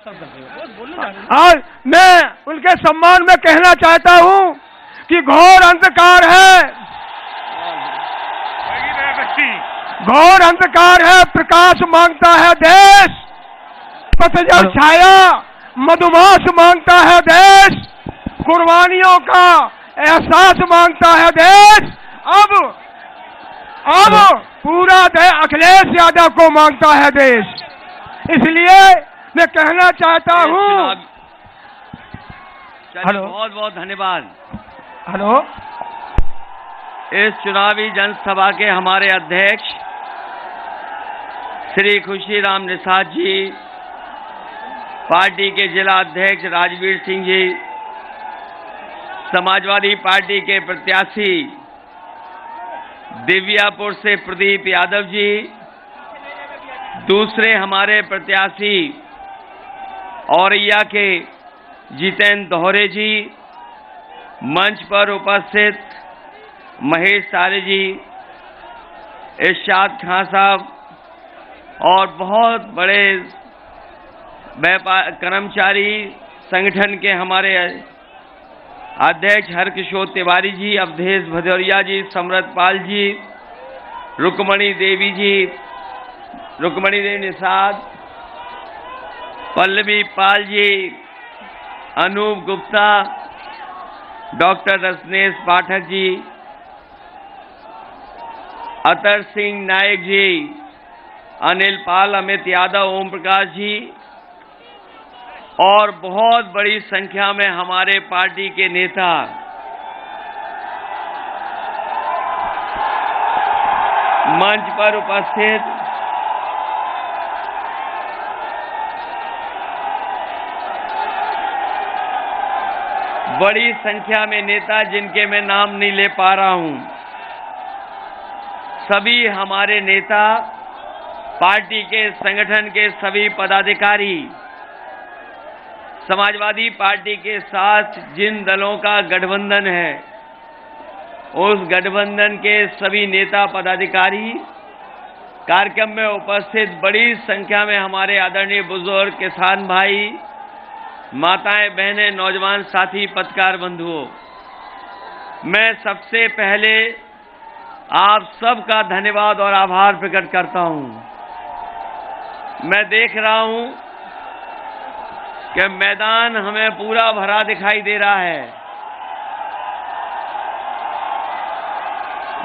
आज मैं उनके सम्मान में कहना चाहता हूं कि घोर अंधकार है, घोर अंधकार है, प्रकाश मांगता है देश, पतझड़ छाया मधुमास मांगता है देश, कुर्बानियों का एहसास मांगता है देश। अब पूरा देश अखिलेश यादव को मांगता है देश। इसलिए मैं कहना चाहता हूं। हेलो, बहुत बहुत धन्यवाद। हेलो, इस चुनावी जनसभा के हमारे अध्यक्ष श्री खुशीराम निषाद जी, पार्टी के जिला अध्यक्ष राजवीर सिंह जी, समाजवादी पार्टी के प्रत्याशी दिव्यापुर से प्रदीप यादव जी, दूसरे हमारे प्रत्याशी औरैया के जितेंद्र दोहरे जी, मंच पर उपस्थित महेश सारे जी, इरशाद खां साहब और बहुत बड़े व्यापार कर्मचारी संगठन के हमारे अध्यक्ष हरकिशोर तिवारी जी, अवधेश भदौरिया जी, समृत पाल जी, रुक्मणी देवी जी, रुक्मणी देवी निषाद, पल्लवी पाल जी, अनूप गुप्ता, डॉक्टर रसनेश पाठक जी, अतर सिंह नायक जी, अनिल पाल, अमित यादव, ओम प्रकाश जी और बहुत बड़ी संख्या में हमारे पार्टी के नेता मंच पर उपस्थित बड़ी संख्या में नेता जिनके मैं नाम नहीं ले पा रहा हूं, सभी हमारे नेता, पार्टी के संगठन के सभी पदाधिकारी, समाजवादी पार्टी के साथ जिन दलों का गठबंधन है, उस गठबंधन के सभी नेता पदाधिकारी, कार्यक्रम में उपस्थित बड़ी संख्या में हमारे आदरणीय बुजुर्ग, किसान भाई, माताएं, बहनें, नौजवान साथी, पत्रकार बंधुओं, मैं सबसे पहले आप सबका धन्यवाद और आभार प्रकट करता हूं। मैं देख रहा हूं कि मैदान हमें पूरा भरा दिखाई दे रहा है।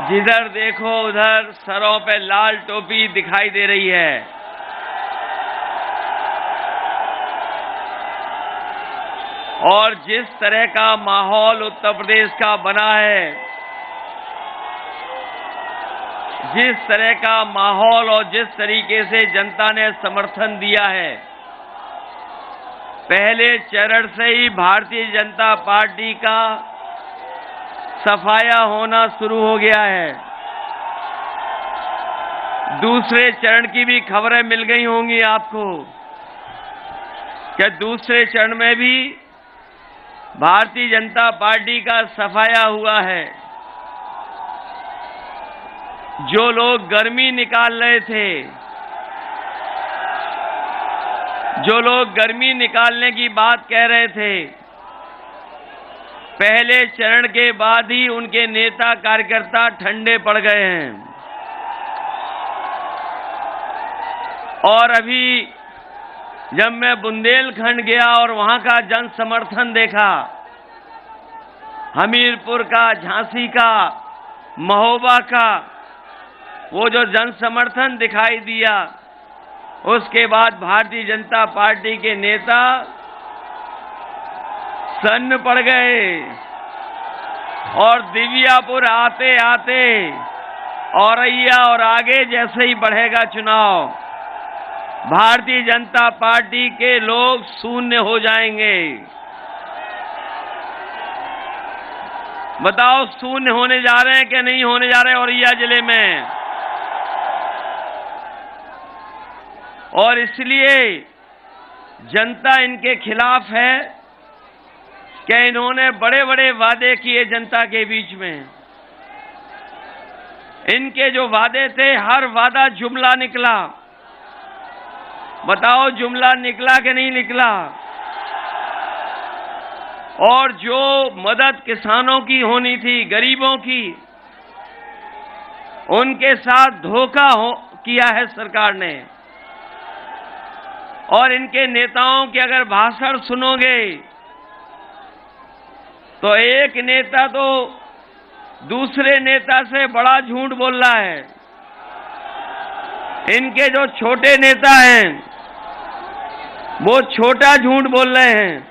जिधर देखो उधर सरों पे लाल टोपी दिखाई दे रही है। और जिस तरह का माहौल उत्तर प्रदेश का बना है, जिस तरह का माहौल और जिस तरीके से जनता ने समर्थन दिया है, पहले चरण से ही भारतीय जनता पार्टी का सफाया होना शुरू हो गया है। दूसरे चरण की भी खबरें मिल गई होंगी आपको कि दूसरे चरण में भी भारतीय जनता पार्टी का सफाया हुआ है। जो लोग गर्मी निकाल रहे थे, जो लोग गर्मी निकालने की बात कह रहे थे, पहले चरण के बाद ही उनके नेता कार्यकर्ता ठंडे पड़ गए हैं। और अभी जब मैं बुंदेलखंड गया और वहां का जन समर्थन देखा, हमीरपुर का, झांसी का, महोबा का, वो जो जन समर्थन दिखाई दिया, उसके बाद भारतीय जनता पार्टी के नेता सन्न पड़ गए। और दिव्यापुर आते आते औरैया और आगे जैसे ही बढ़ेगा चुनाव, भारतीय जनता पार्टी के लोग शून्य हो जाएंगे। बताओ, शून्य होने जा रहे हैं कि नहीं होने जा रहे हैं औरैया जिले में? और इसलिए जनता इनके खिलाफ है कि इन्होंने बड़े बड़े वादे किए जनता के बीच में। इनके जो वादे थे, हर वादा जुमला निकला। बताओ जुमला निकला कि नहीं निकला? और जो मदद किसानों की होनी थी, गरीबों की, उनके साथ धोखा किया है सरकार ने। और इनके नेताओं के अगर भाषण सुनोगे तो एक नेता तो दूसरे नेता से बड़ा झूठ बोल रहा है। इनके जो छोटे नेता हैं वो छोटा झूठ बोल रहे हैं,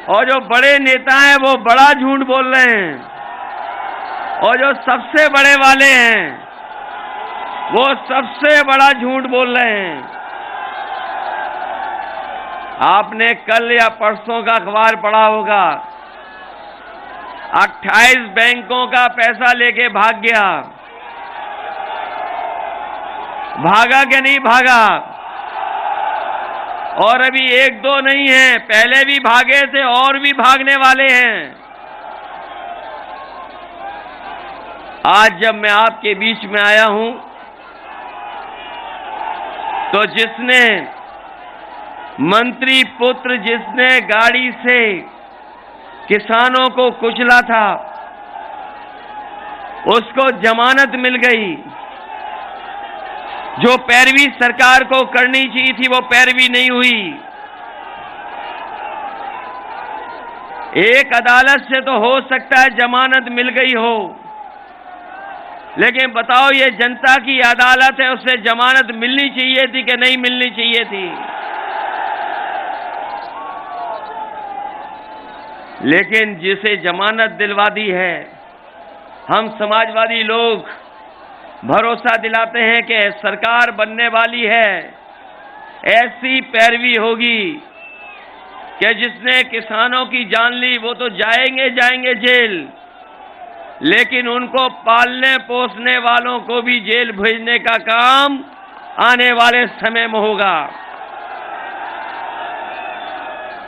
और जो बड़े नेता हैं वो बड़ा झूठ बोल रहे हैं, और जो सबसे बड़े वाले हैं वो सबसे बड़ा झूठ बोल रहे हैं। आपने कल या परसों का अखबार पढ़ा होगा, 28 बैंकों का पैसा लेके भाग गया। भागा कि नहीं भागा? और अभी एक दो नहीं है, पहले भी भागे थे और भी भागने वाले हैं। आज जब मैं आपके बीच में आया हूं तो जिसने मंत्री पुत्र जिसने गाड़ी से किसानों को कुचला था उसको जमानत मिल गई। जो पैरवी सरकार को करनी चाहिए थी वो पैरवी नहीं हुई। एक अदालत से तो हो सकता है जमानत मिल गई हो, लेकिन बताओ ये जनता की अदालत है, उसे जमानत मिलनी चाहिए थी कि नहीं मिलनी चाहिए थी? लेकिन जिसे जमानत दिलवा दी है, हम समाजवादी लोग भरोसा दिलाते हैं कि सरकार बनने वाली है, ऐसी पैरवी होगी कि जिसने किसानों की जान ली वो तो जाएंगे जेल, लेकिन उनको पालने पोसने वालों को भी जेल भेजने का काम आने वाले समय में होगा।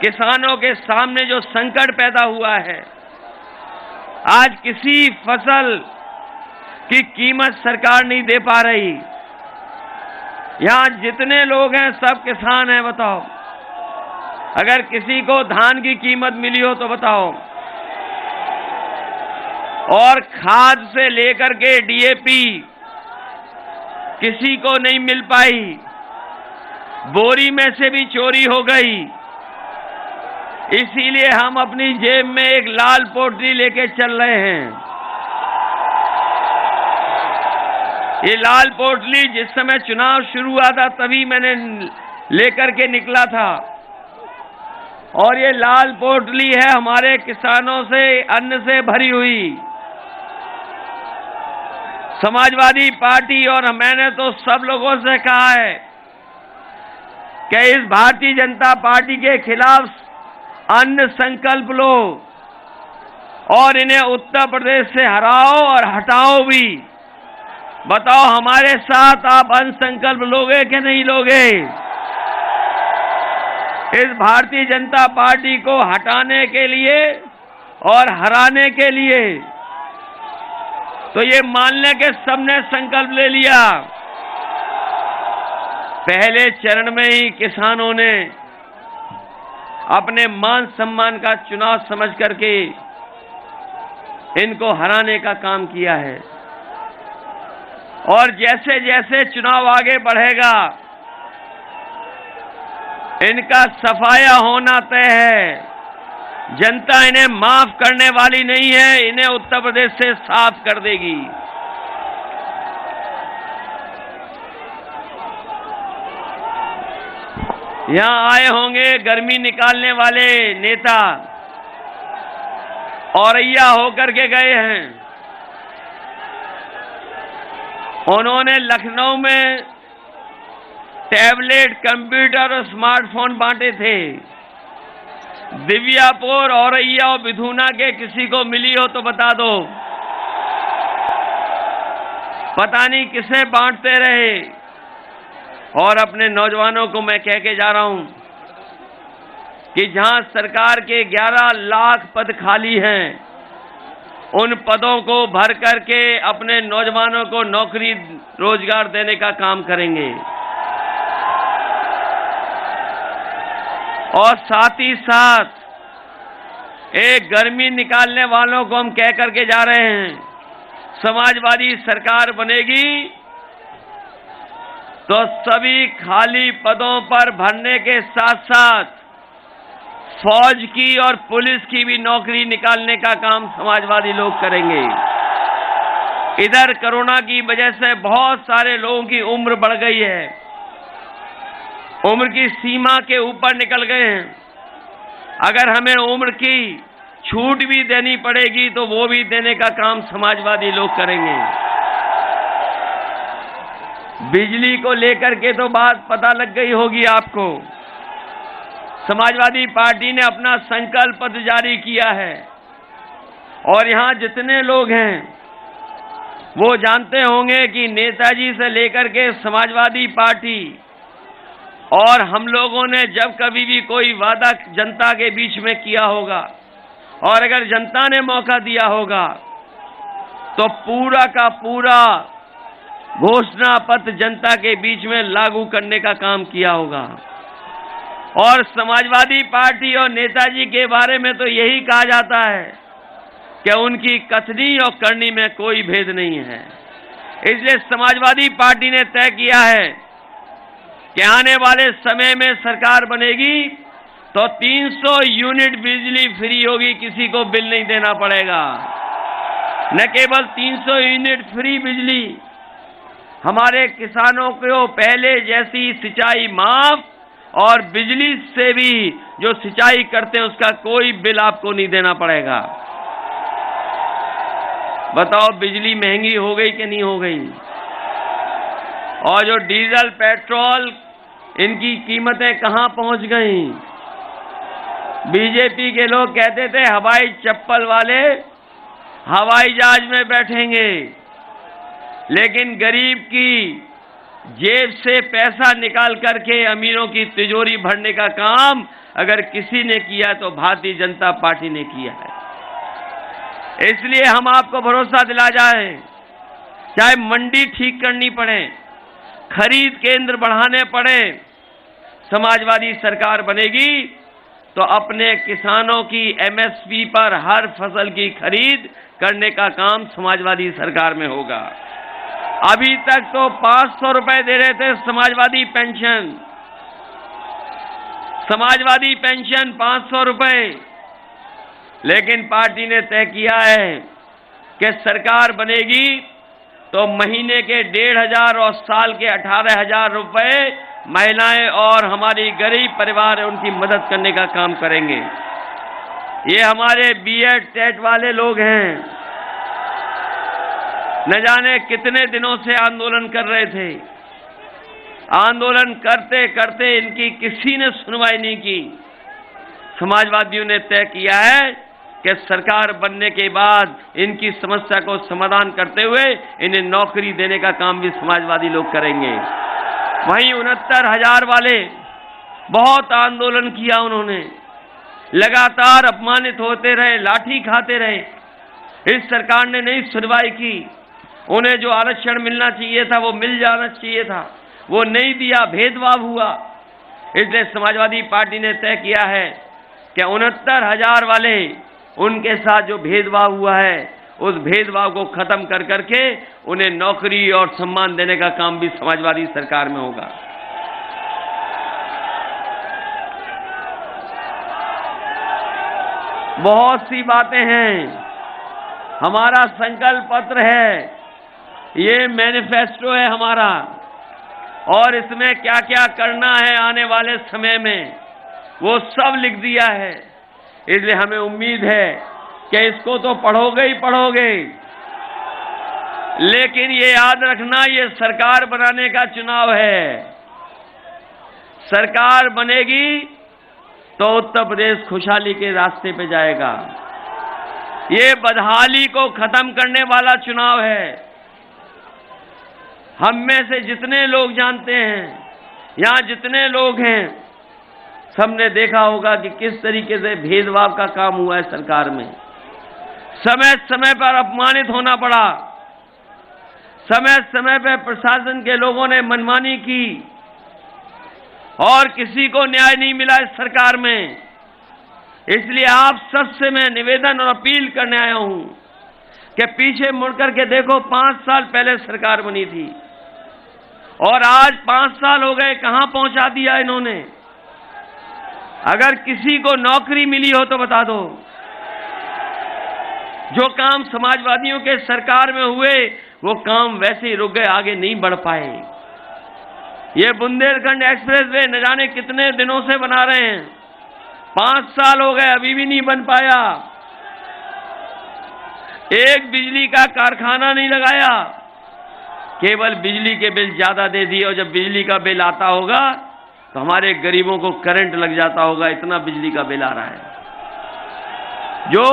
किसानों के सामने जो संकट पैदा हुआ है, आज किसी फसल की कीमत सरकार नहीं दे पा रही। यहां जितने लोग हैं सब किसान हैं, बताओ अगर किसी को धान की कीमत मिली हो तो बताओ। और खाद से लेकर के डीएपी किसी को नहीं मिल पाई, बोरी में से भी चोरी हो गई। इसीलिए हम अपनी जेब में एक लाल पोटली लेके चल रहे हैं। ये लाल पोटली जिस समय चुनाव शुरू हुआ था तभी मैंने लेकर के निकला था, और ये लाल पोटली है हमारे किसानों से अन्न से भरी हुई। समाजवादी पार्टी और मैंने तो सब लोगों से कहा है कि इस भारतीय जनता पार्टी के खिलाफ अन्न संकल्प लो और इन्हें उत्तर प्रदेश से हराओ और हटाओ भी। बताओ हमारे साथ आप अन्न संकल्प लोगे कि नहीं लोगे? इस भारतीय जनता पार्टी को हटाने के लिए और हराने के लिए तो ये मान लें कि सबने संकल्प ले लिया। पहले चरण में ही किसानों ने अपने मान सम्मान का चुनाव समझ करके इनको हराने का काम किया है, और जैसे जैसे चुनाव आगे बढ़ेगा इनका सफाया होना तय है। जनता इन्हें माफ करने वाली नहीं है, इन्हें उत्तर प्रदेश से साफ कर देगी। यहां आए होंगे गर्मी निकालने वाले नेता, औरैया होकर के गए हैं। उन्होंने लखनऊ में टैबलेट, कंप्यूटर और स्मार्टफोन बांटे थे। दिव्यापुर, औरैया और विधुना के किसी को मिली हो तो बता दो। पता नहीं किसे बांटते रहे। और अपने नौजवानों को मैं कह के जा रहा हूं कि जहां सरकार के 11 लाख पद खाली हैं, उन पदों को भर करके अपने नौजवानों को नौकरी रोजगार देने का काम करेंगे। और साथ ही साथ एक गर्मी निकालने वालों को हम कह करके जा रहे हैं, समाजवादी सरकार बनेगी तो सभी खाली पदों पर भरने के साथ साथ फौज की और पुलिस की भी नौकरी निकालने का काम समाजवादी लोग करेंगे। इधर कोरोना की वजह से बहुत सारे लोगों की उम्र बढ़ गई है, उम्र की सीमा के ऊपर निकल गए हैं। अगर हमें उम्र की छूट भी देनी पड़ेगी तो वो भी देने का काम समाजवादी लोग करेंगे। बिजली को लेकर के तो बात पता लग गई होगी आपको। समाजवादी पार्टी ने अपना संकल्प पत्र जारी किया है और यहां जितने लोग हैं वो जानते होंगे कि नेताजी से लेकर के समाजवादी पार्टी और हम लोगों ने जब कभी भी कोई वादा जनता के बीच में किया होगा और अगर जनता ने मौका दिया होगा तो पूरा का पूरा घोषणा पत्र जनता के बीच में लागू करने का काम किया होगा। और समाजवादी पार्टी और नेताजी के बारे में तो यही कहा जाता है कि उनकी कथनी और करनी में कोई भेद नहीं है। इसलिए समाजवादी पार्टी ने तय किया है कि आने वाले समय में सरकार बनेगी तो 300 यूनिट बिजली फ्री होगी, किसी को बिल नहीं देना पड़ेगा। न केवल 300 यूनिट फ्री बिजली, हमारे किसानों को पहले जैसी सिंचाई माफ और बिजली से भी जो सिंचाई करते हैं उसका कोई बिल आपको नहीं देना पड़ेगा। बताओ बिजली महंगी हो गई कि नहीं हो गई? और जो डीजल पेट्रोल इनकी कीमतें कहां पहुंच गई? बीजेपी के लोग कहते थे हवाई चप्पल वाले हवाई जहाज में बैठेंगे, लेकिन गरीब की जेब से पैसा निकाल करके अमीरों की तिजोरी भरने का काम अगर किसी ने किया तो भारतीय जनता पार्टी ने किया है। इसलिए हम आपको भरोसा दिला जाए, चाहे मंडी ठीक करनी पड़े, खरीद केंद्र बढ़ाने पड़े, समाजवादी सरकार बनेगी तो अपने किसानों की एमएसपी पर हर फसल की खरीद करने का काम समाजवादी सरकार में होगा। अभी तक तो 500 रुपए दे रहे थे समाजवादी पेंशन, 500 रुपए, लेकिन पार्टी ने तय किया है कि सरकार बनेगी तो महीने के 1,500 और साल के 18,000 रुपए महिलाएं और हमारी गरीब परिवार उनकी मदद करने का काम करेंगे। ये हमारे बीएड टेट वाले लोग हैं, न जाने कितने दिनों से आंदोलन कर रहे थे। आंदोलन करते करते इनकी किसी ने सुनवाई नहीं की। समाजवादियों ने तय किया है कि सरकार बनने के बाद इनकी समस्या को समाधान करते हुए इन्हें नौकरी देने का काम भी समाजवादी लोग करेंगे। वहीं 69,000 वाले बहुत आंदोलन किया, उन्होंने लगातार अपमानित होते रहे, लाठी खाते रहे। इस सरकार ने नहीं सुनवाई की। उन्हें जो आरक्षण मिलना चाहिए था वो मिल जाना चाहिए था, वो नहीं दिया, भेदभाव हुआ। इसलिए समाजवादी पार्टी ने तय किया है कि 69,000 वाले उनके साथ जो भेदभाव हुआ है उस भेदभाव को खत्म कर करके उन्हें नौकरी और सम्मान देने का काम भी समाजवादी सरकार में होगा। बहुत सी बातें हैं, हमारा संकल्प पत्र है, ये मैनिफेस्टो है हमारा, और इसमें क्या क्या करना है आने वाले समय में वो सब लिख दिया है। इसलिए हमें उम्मीद है कि इसको तो पढ़ोगे ही पढ़ोगे, लेकिन ये याद रखना ये सरकार बनाने का चुनाव है। सरकार बनेगी तो उत्तर प्रदेश खुशहाली के रास्ते पे जाएगा। ये बदहाली को खत्म करने वाला चुनाव है। हम में से जितने लोग जानते हैं, यहां जितने लोग हैं, सबने देखा होगा कि किस तरीके से भेदभाव का काम हुआ है सरकार में। समय समय पर अपमानित होना पड़ा, समय समय पर प्रशासन के लोगों ने मनमानी की, और किसी को न्याय नहीं मिला इस सरकार में। इसलिए आप सबसे मैं निवेदन और अपील करने आया हूं कि पीछे मुड़कर के देखो, 5 साल पहले सरकार बनी थी और आज 5 साल हो गए, कहां पहुंचा दिया इन्होंने। अगर किसी को नौकरी मिली हो तो बता दो। जो काम समाजवादियों के सरकार में हुए वो काम वैसे ही रुक गए, आगे नहीं बढ़ पाए। ये बुंदेलखंड एक्सप्रेस वे न जाने कितने दिनों से बना रहे हैं, 5 साल हो गए, अभी भी नहीं बन पाया। एक बिजली का कारखाना नहीं लगाया, केवल बिजली के बिल ज्यादा दे दिए। और जब बिजली का बिल आता होगा तो हमारे गरीबों को करंट लग जाता होगा, इतना बिजली का बिल आ रहा है। जो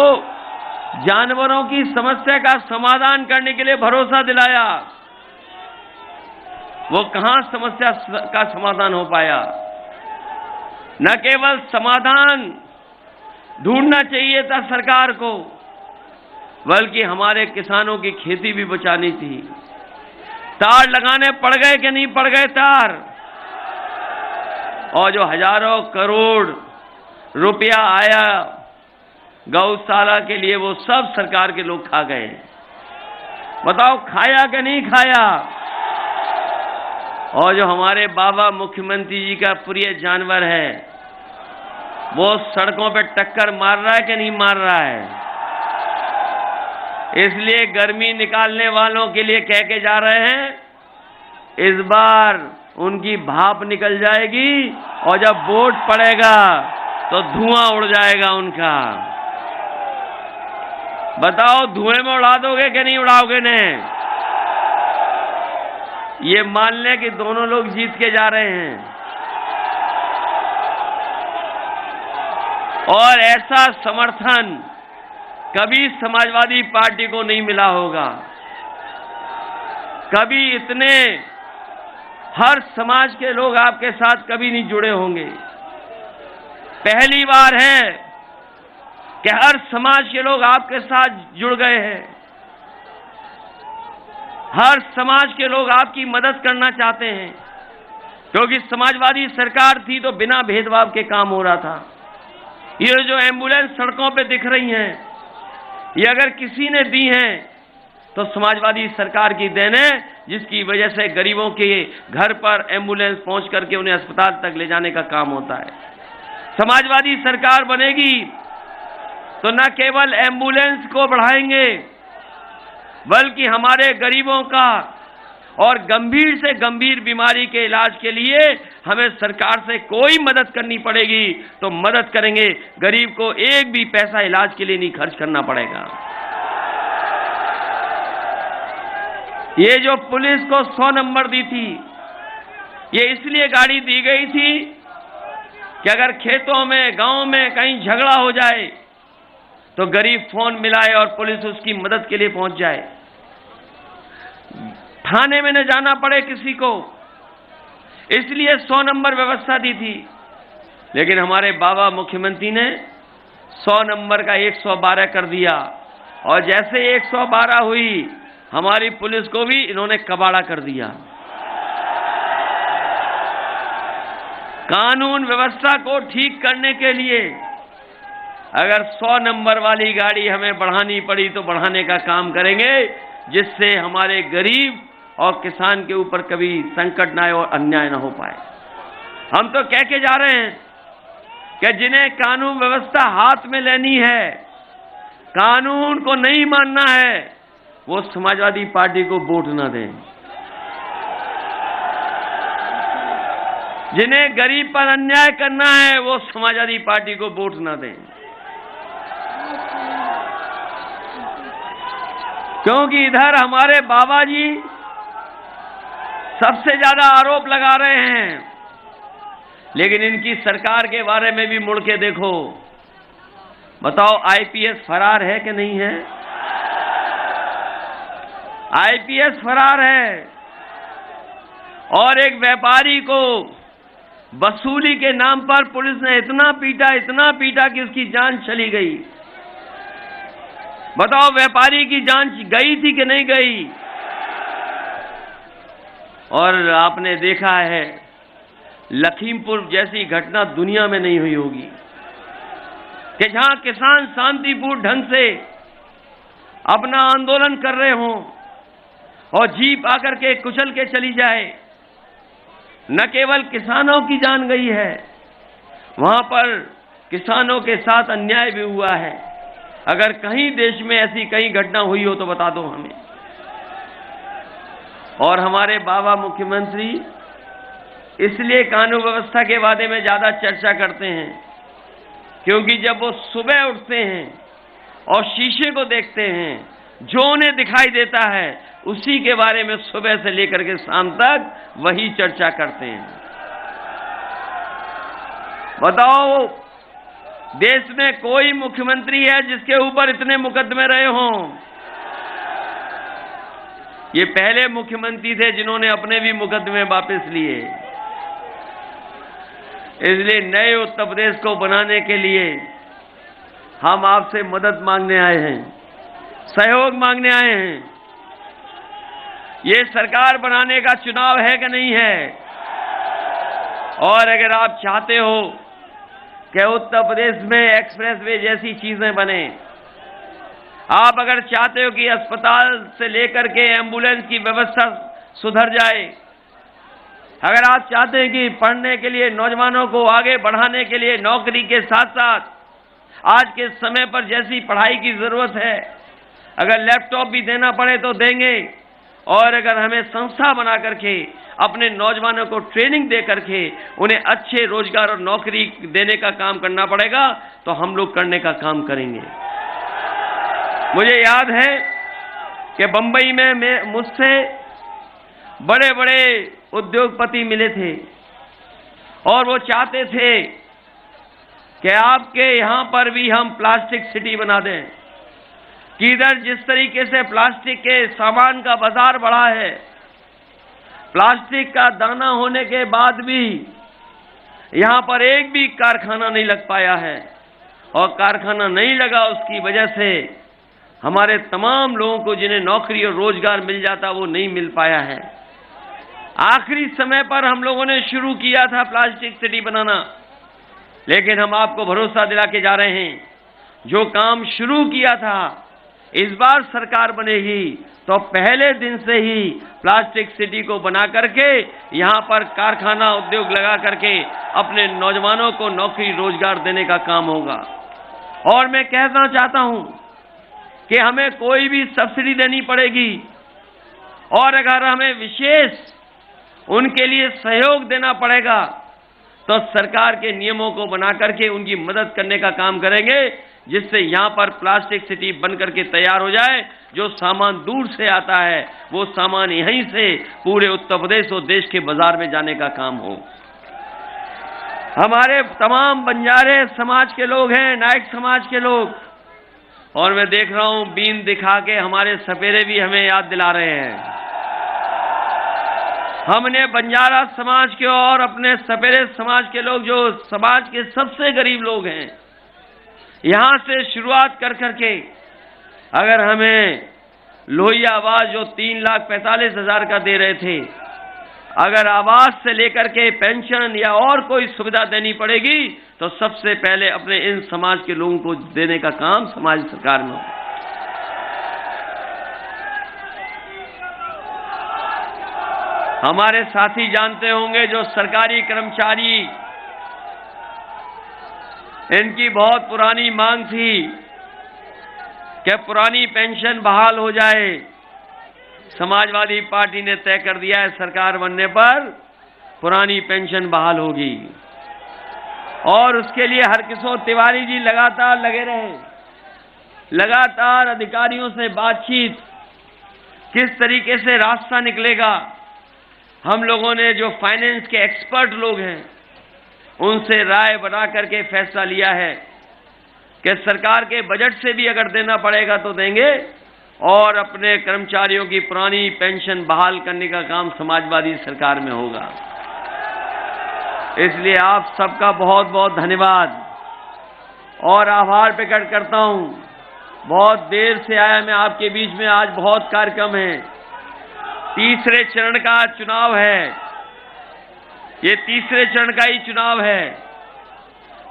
जानवरों की समस्या का समाधान करने के लिए भरोसा दिलाया, वो कहां समस्या का समाधान हो पाया। न केवल समाधान ढूंढना चाहिए था सरकार को, बल्कि हमारे किसानों की खेती भी बचानी थी। तार लगाने पड़ गए कि नहीं पड़ गए तार, और जो हजारों करोड़ रुपया आया गौशाला के लिए, वो सब सरकार के लोग खा गए। बताओ खाया कि नहीं खाया। और जो हमारे बाबा मुख्यमंत्री जी का प्रिय जानवर है, वो सड़कों पे टक्कर मार रहा है कि नहीं मार रहा है। इसलिए गर्मी निकालने वालों के लिए कह के जा रहे हैं, इस बार उनकी भाप निकल जाएगी और जब वोट पड़ेगा तो धुआं उड़ जाएगा उनका। बताओ धुएं में उड़ा दोगे कि नहीं उड़ाओगे ने। ये मान लें कि दोनों लोग जीत के जा रहे हैं। और ऐसा समर्थन कभी समाजवादी पार्टी को नहीं मिला होगा। कभी इतने हर समाज के लोग आपके साथ कभी नहीं जुड़े होंगे। पहली बार है कि हर समाज के लोग आपके साथ जुड़ गए हैं। हर समाज के लोग आपकी मदद करना चाहते हैं, क्योंकि समाजवादी सरकार थी तो बिना भेदभाव के काम हो रहा था। ये जो एम्बुलेंस सड़कों पे दिख रही हैं, ये अगर किसी ने दी हैं तो समाजवादी सरकार की देन है, जिसकी वजह से गरीबों के घर पर एम्बुलेंस पहुंच करके उन्हें अस्पताल तक ले जाने का काम होता है। समाजवादी सरकार बनेगी तो न केवल एम्बुलेंस को बढ़ाएंगे, बल्कि हमारे गरीबों का और गंभीर से गंभीर बीमारी के इलाज के लिए हमें सरकार से कोई मदद करनी पड़ेगी तो मदद करेंगे। गरीब को एक भी पैसा इलाज के लिए नहीं खर्च करना पड़ेगा। ये जो पुलिस को 100 नंबर दी थी, ये इसलिए गाड़ी दी गई थी कि अगर खेतों में, गांव में कहीं झगड़ा हो जाए तो गरीब फोन मिलाए और पुलिस उसकी मदद के लिए पहुंच जाए। थाने में न जाना पड़े किसी को, इसलिए 100 नंबर व्यवस्था दी थी। लेकिन हमारे बाबा मुख्यमंत्री ने 100 नंबर का 112 कर दिया, और जैसे 112 हुई हमारी पुलिस को भी इन्होंने कबाड़ा कर दिया। कानून व्यवस्था को ठीक करने के लिए अगर 100 नंबर वाली गाड़ी हमें बढ़ानी पड़ी तो बढ़ाने का काम करेंगे, जिससे हमारे गरीब और किसान के ऊपर कभी संकट ना आए और अन्याय ना हो पाए। हम तो कह के जा रहे हैं कि जिन्हें कानून व्यवस्था हाथ में लेनी है, कानून को नहीं मानना है, वो समाजवादी पार्टी को वोट ना दें। जिन्हें गरीब पर अन्याय करना है, वो समाजवादी पार्टी को वोट ना दें। क्योंकि इधर हमारे बाबा जी सबसे ज्यादा आरोप लगा रहे हैं, लेकिन इनकी सरकार के बारे में भी मुड़ के देखो। बताओ आईपीएस फरार है कि नहीं है। आईपीएस फरार है, और एक व्यापारी को वसूली के नाम पर पुलिस ने इतना पीटा कि उसकी जान चली गई। बताओ व्यापारी की जान गई थी कि नहीं गई। और आपने देखा है लखीमपुर जैसी घटना दुनिया में नहीं हुई होगी कि जहां किसान शांतिपूर्ण ढंग से अपना आंदोलन कर रहे हों और जीप आकर के कुचल के चली जाए। न केवल किसानों की जान गई है, वहां पर किसानों के साथ अन्याय भी हुआ है। अगर कहीं देश में ऐसी कहीं घटना हुई हो तो बता दो हमें। और हमारे बाबा मुख्यमंत्री इसलिए कानून व्यवस्था के बारे में ज्यादा चर्चा करते हैं क्योंकि जब वो सुबह उठते हैं और शीशे को देखते हैं, जो उन्हें दिखाई देता है उसी के बारे में सुबह से लेकर के शाम तक वही चर्चा करते हैं। बताओ, देश में कोई मुख्यमंत्री है जिसके ऊपर इतने मुकदमे रहे हों? ये पहले मुख्यमंत्री थे जिन्होंने अपने भी मुकदमे वापस लिए। इसलिए नए उत्तर प्रदेश को बनाने के लिए हम आपसे मदद मांगने आए हैं, सहयोग मांगने आए हैं। ये सरकार बनाने का चुनाव है कि नहीं है? और अगर आप चाहते हो कि उत्तर प्रदेश में एक्सप्रेसवे जैसी चीजें बने, आप अगर चाहते हो कि अस्पताल से लेकर के एम्बुलेंस की व्यवस्था सुधर जाए, अगर आप चाहते हैं कि पढ़ने के लिए नौजवानों को आगे बढ़ाने के लिए नौकरी के साथ साथ आज के समय पर जैसी पढ़ाई की जरूरत है, अगर लैपटॉप भी देना पड़े तो देंगे। और अगर हमें संस्था बना करके अपने नौजवानों को ट्रेनिंग दे करके उन्हें अच्छे रोजगार और नौकरी देने का काम करना पड़ेगा तो हम लोग करने का काम करेंगे। मुझे याद है कि बंबई में मुझसे बड़े बड़े उद्योगपति मिले थे और वो चाहते थे कि आपके यहां पर भी हम प्लास्टिक सिटी बना दें कि इधर जिस तरीके से प्लास्टिक के सामान का बाजार बढ़ा है, प्लास्टिक का दाना होने के बाद भी यहां पर एक भी कारखाना नहीं लग पाया है और कारखाना नहीं लगा उसकी वजह से हमारे तमाम लोगों को जिन्हें नौकरी और रोजगार मिल जाता वो नहीं मिल पाया है। आखिरी समय पर हम लोगों ने शुरू किया था प्लास्टिक सिटी बनाना, लेकिन हम आपको भरोसा दिला के जा रहे हैं, जो काम शुरू किया था इस बार सरकार बनेगी तो पहले दिन से ही प्लास्टिक सिटी को बना करके यहां पर कारखाना उद्योग लगा करके अपने नौजवानों को नौकरी रोजगार देने का काम होगा। और मैं कहना चाहता हूं कि हमें कोई भी सब्सिडी देनी पड़ेगी और अगर हमें विशेष उनके लिए सहयोग देना पड़ेगा तो सरकार के नियमों को बना करके उनकी मदद करने का काम करेंगे, जिससे यहां पर प्लास्टिक सिटी बन करके तैयार हो जाए। जो सामान दूर से आता है वो सामान यहीं से पूरे उत्तर प्रदेश और देश के बाजार में जाने का काम हो। हमारे तमाम बंजारे समाज के लोग हैं, नायक समाज के लोग, और मैं देख रहा हूं बीन दिखा के हमारे सपेरे भी हमें याद दिला रहे हैं। हमने बंजारा समाज के और अपने सपेरे समाज के लोग जो समाज के सबसे गरीब लोग हैं, यहां से शुरुआत कर करके अगर हमें लोहिया आवास जो 3,45,000 का दे रहे थे, अगर आवास से लेकर के पेंशन या और कोई सुविधा देनी पड़ेगी तो सबसे पहले अपने इन समाज के लोगों को देने का काम समाज सरकार में होगा। हमारे साथी जानते होंगे जो सरकारी कर्मचारी, इनकी बहुत पुरानी मांग थी कि पुरानी पेंशन बहाल हो जाए। समाजवादी पार्टी ने तय कर दिया है सरकार बनने पर पुरानी पेंशन बहाल होगी और उसके लिए हरकिशोर तिवारी जी लगातार लगे रहे, लगातार अधिकारियों से बातचीत, किस तरीके से रास्ता निकलेगा। हम लोगों ने जो फाइनेंस के एक्सपर्ट लोग हैं उनसे राय बना करके फैसला लिया है कि सरकार के बजट से भी अगर देना पड़ेगा तो देंगे और अपने कर्मचारियों की पुरानी पेंशन बहाल करने का काम समाजवादी सरकार में होगा। इसलिए आप सबका बहुत बहुत धन्यवाद और आभार प्रकट करता हूं। बहुत देर से आया मैं आपके बीच में, आज बहुत कार्यक्रम है। तीसरे चरण का चुनाव है। ये तीसरे चरण का ही चुनाव है।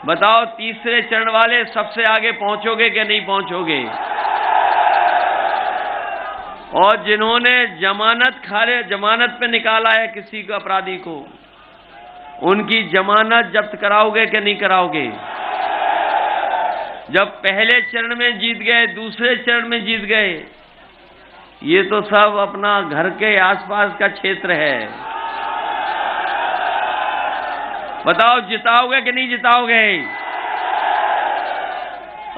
बताओ, तीसरे चरण वाले सबसे आगे पहुंचोगे कि नहीं पहुंचोगे? और जिन्होंने जमानत पे निकाला है किसी को, अपराधी को, उनकी जमानत जब्त कराओगे कि नहीं कराओगे? जब पहले चरण में जीत गए, दूसरे चरण में जीत गए, ये तो सब अपना घर के आसपास का क्षेत्र है। बताओ, जिताओगे कि नहीं जिताओगे?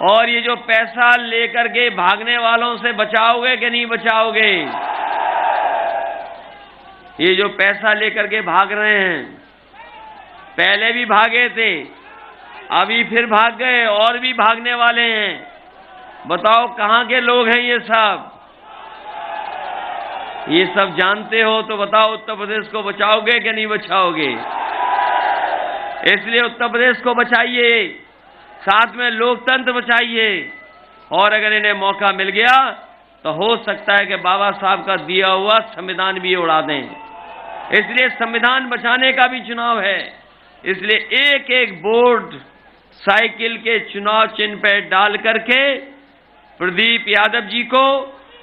और ये जो पैसा लेकर के भागने वालों से बचाओगे कि नहीं बचाओगे? ये जो पैसा लेकर के भाग रहे हैं, पहले भी भागे थे, अभी फिर भाग गए और भी भागने वाले हैं। बताओ, कहां के लोग हैं ये सब? ये सब जानते हो तो बताओ, उत्तर प्रदेश को बचाओगे कि नहीं बचाओगे? इसलिए उत्तर प्रदेश को बचाइए, साथ में लोकतंत्र बचाइए, और अगर इन्हें मौका मिल गया तो हो सकता है कि बाबा साहब का दिया हुआ संविधान भी उड़ा दें। इसलिए संविधान बचाने का भी चुनाव है। इसलिए एक एक वोट साइकिल के चुनाव चिन्ह पर डाल करके प्रदीप यादव जी को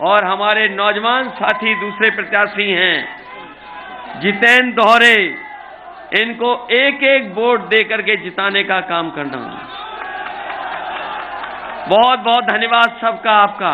और हमारे नौजवान साथी दूसरे प्रत्याशी हैं जितेंद्र दोहरे, इनको एक एक वोट देकर के जिताने का काम करना। बहुत बहुत धन्यवाद सबका, आपका।